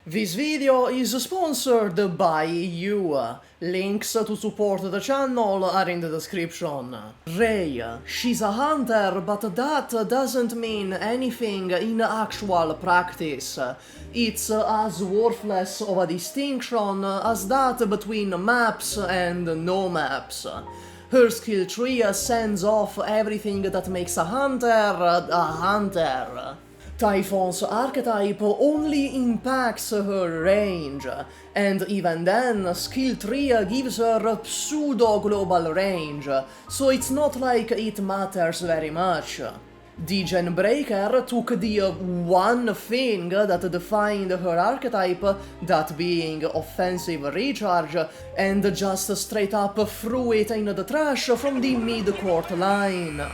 This video is sponsored by you. Links to support the channel are in the description. Rey, she's a hunter, but that doesn't mean anything in actual practice. It's as worthless of a distinction as that between maps and no maps. Her skill tree sends off everything that makes a hunter. Typhon's archetype only impacts her range, and even then, skill tree gives her pseudo-global range, so it's not like it matters very much. Degenbrecher took the one thing that defined her archetype, that being offensive recharge, and just straight up threw it in the trash from the mid-court line.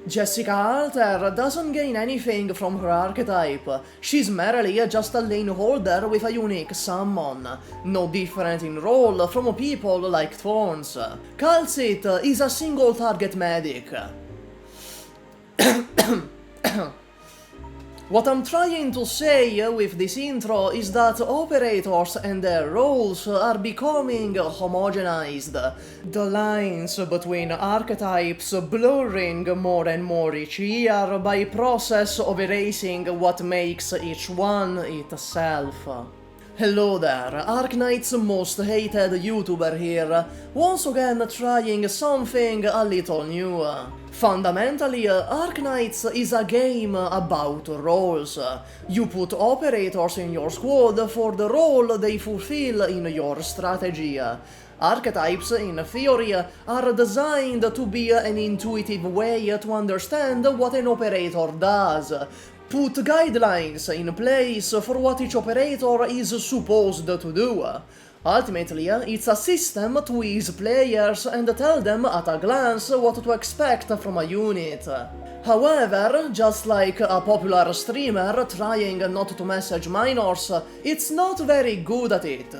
Jessica Alter doesn't gain anything from her archetype. She's merely just a lane holder with a unique summon, no different in role from people like Thorns. Culprit is a single target medic. What I'm trying to say with this intro is that operators and their roles are becoming homogenized, the lines between archetypes blurring more and more each year by process of erasing what makes each one itself. Hello there, Arknights' most hated YouTuber here, once again trying something a little new. Fundamentally, Arknights is a game about roles. You put operators in your squad for the role they fulfill in your strategy. Archetypes, in theory, are designed to be an intuitive way to understand what an operator does. Put guidelines in place for what each operator is supposed to do. Ultimately, it's a system to ease players and tell them at a glance what to expect from a unit. However, just like a popular streamer trying not to message minors, it's not very good at it.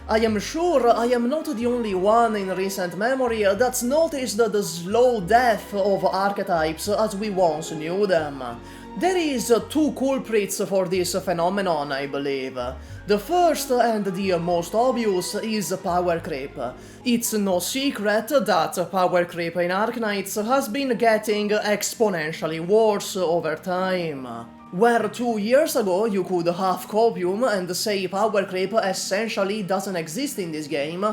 I am sure I am not the only one in recent memory that's noticed the slow death of archetypes as we once knew them. There is two culprits for this phenomenon, I believe. The first and the most obvious is Powercreep. It's no secret that Powercreep in Arknights has been getting exponentially worse over time. Where 2 years ago you could have copium and say Powercreep essentially doesn't exist in this game,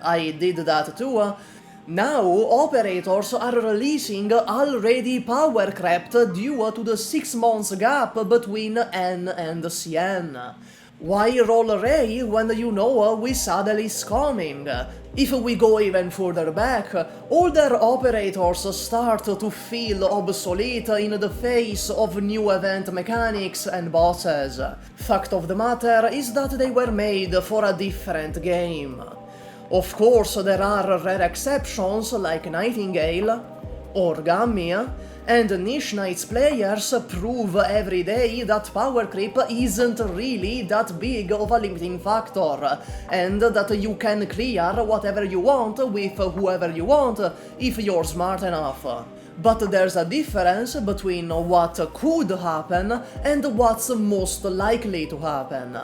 I did that too. Now, operators are releasing already power-crept due to the 6 months gap between N and CN. Why roll Rey when you know Wis'adel is coming? If we go even further back, older operators start to feel obsolete in the face of new event mechanics and bosses. Fact of the matter is that they were made for a different game. Of course, there are rare exceptions like Nightingale or Gummy, and Niche Knights players prove every day that Powercreep isn't really that big of a limiting factor, and that you can clear whatever you want with whoever you want if you're smart enough. But there's a difference between what could happen and what's most likely to happen.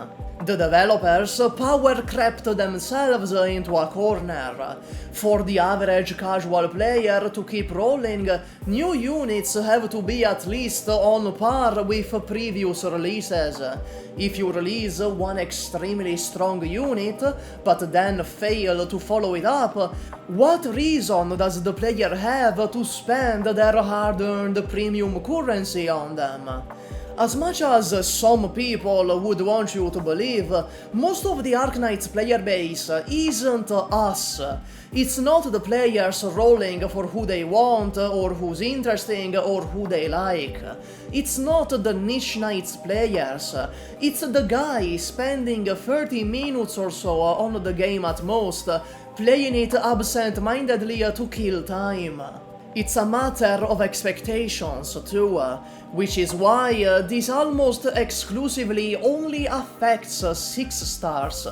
The developers power-crept themselves into a corner. For the average casual player to keep rolling, new units have to be at least on par with previous releases. If you release one extremely strong unit, but then fail to follow it up, what reason does the player have to spend their hard-earned premium currency on them? As much as some people would want you to believe, most of the Arknights player base isn't us. It's not the players rolling for who they want, or who's interesting, or who they like. It's not the Niche Knights players. It's the guy spending 30 minutes or so on the game at most, playing it absent-mindedly to kill time. It's a matter of expectations too, which is why this almost exclusively only affects 6 stars.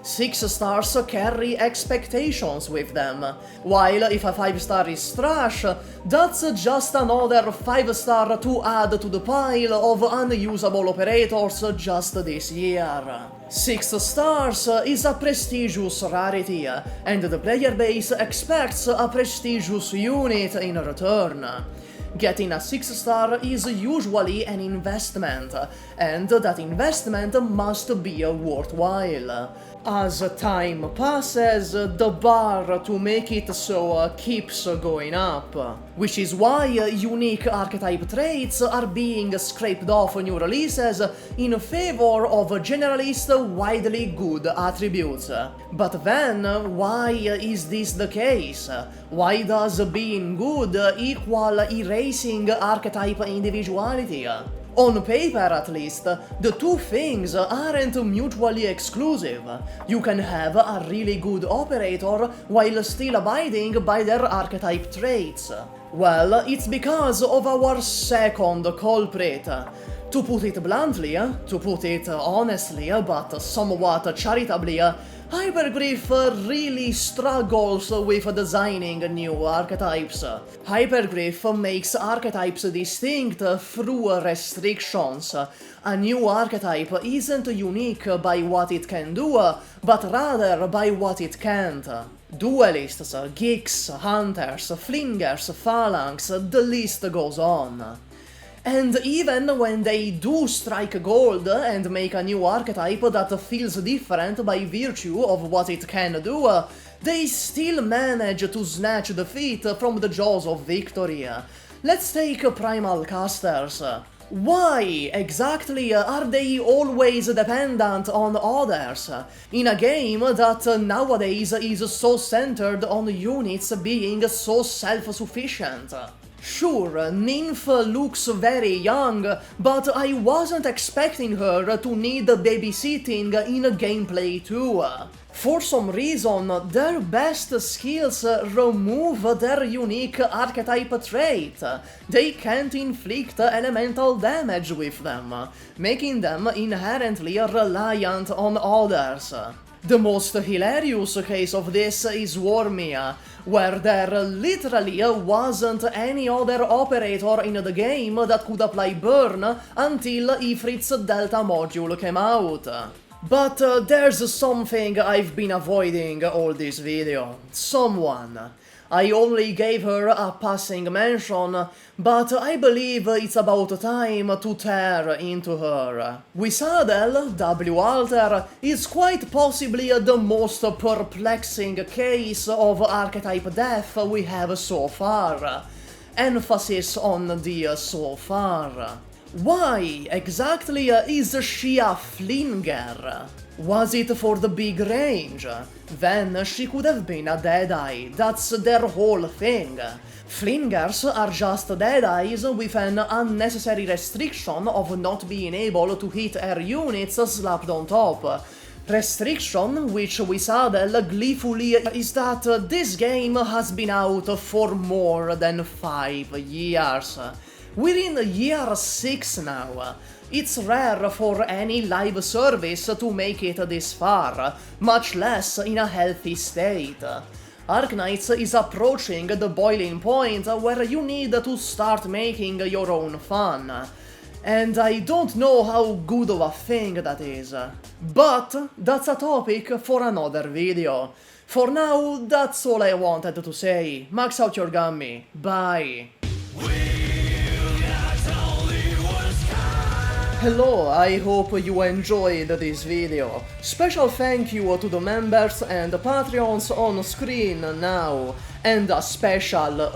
6 stars carry expectations with them, while if a 5-star is trash, that's just another 5-star to add to the pile of unusable operators just this year. 6 stars is a prestigious rarity, and the player base expects a prestigious unit in return. Getting a 6-star is usually an investment, and that investment must be worthwhile. As time passes, the bar to make it so keeps going up, which is why unique archetype traits are being scraped off new releases in favor of generalist, widely good attributes. But then, why is this the case? Why does being good equal erasing archetype individuality? On paper, at least, the two things aren't mutually exclusive. You can have a really good operator while still abiding by their archetype traits. Well, it's because of our second culprit. To put it bluntly, to put it honestly, but somewhat charitably, Hypergriff really struggles with designing new archetypes. Hypergriff makes archetypes distinct through restrictions. A new archetype isn't unique by what it can do, but rather by what it can't. Duelists, geeks, hunters, flingers, phalanx, the list goes on. And even when they do strike gold and make a new archetype that feels different by virtue of what it can do, they still manage to snatch defeat from the jaws of victory. Let's take Primal Casters. Why exactly are they always dependent on others, in a game that nowadays is so centered on units being so self-sufficient? Sure, Nymph looks very young, but I wasn't expecting her to need babysitting in gameplay too. For some reason, their best skills remove their unique archetype trait. They can't inflict elemental damage with them, making them inherently reliant on others. The most hilarious case of this is Wormia, where there literally wasn't any other operator in the game that could apply burn until Ifrit's Delta module came out. But there's something I've been avoiding all this video. Someone. I only gave her a passing mention, but I believe it's about time to tear into her. Wis'adel, W. Alter, is quite possibly the most perplexing case of archetype death we have so far. Emphasis on the so far. Why exactly is she a flinger? Was it for the big range? Then she could have been a Deadeye, that's their whole thing. Flingers are just Deadeyes with an unnecessary restriction of not being able to hit air units slapped on top. Restriction which Wis'adel gleefully is that this game has been out for more than 5 years. We're in year 6 now. It's rare for any live service to make it this far, much less in a healthy state. Arknights is approaching the boiling point where you need to start making your own fun. And I don't know how good of a thing that is. But that's a topic for another video. For now, that's all I wanted to say. Max out your Gummy. Bye. Hello, I hope you enjoyed this video. Special thank you to the members and Patreons on screen now. And a special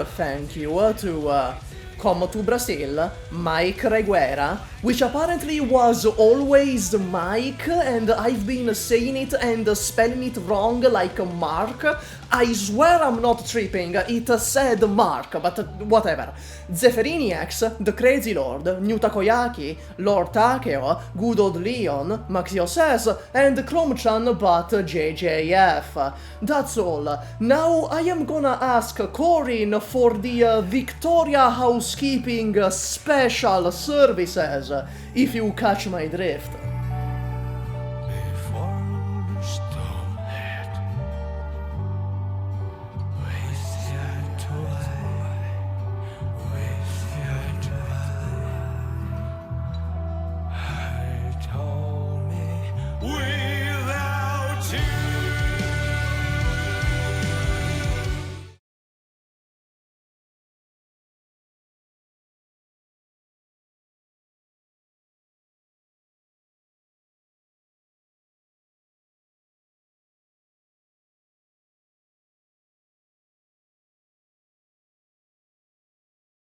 thank you to Come to Brazil, Mike Reguera, which apparently was always Mike, and I've been saying it and spelling it wrong like Mark. I swear I'm not tripping, it said Mark, but whatever. Zephyriniax, The Crazy Lord, Newtakoyaki, Lord Takeo, Good Old Leon, Maxio Says, and Chromchan but JJF. That's all. Now I am gonna ask Corin for the Victoria Housekeeping Special Services, if you catch my drift.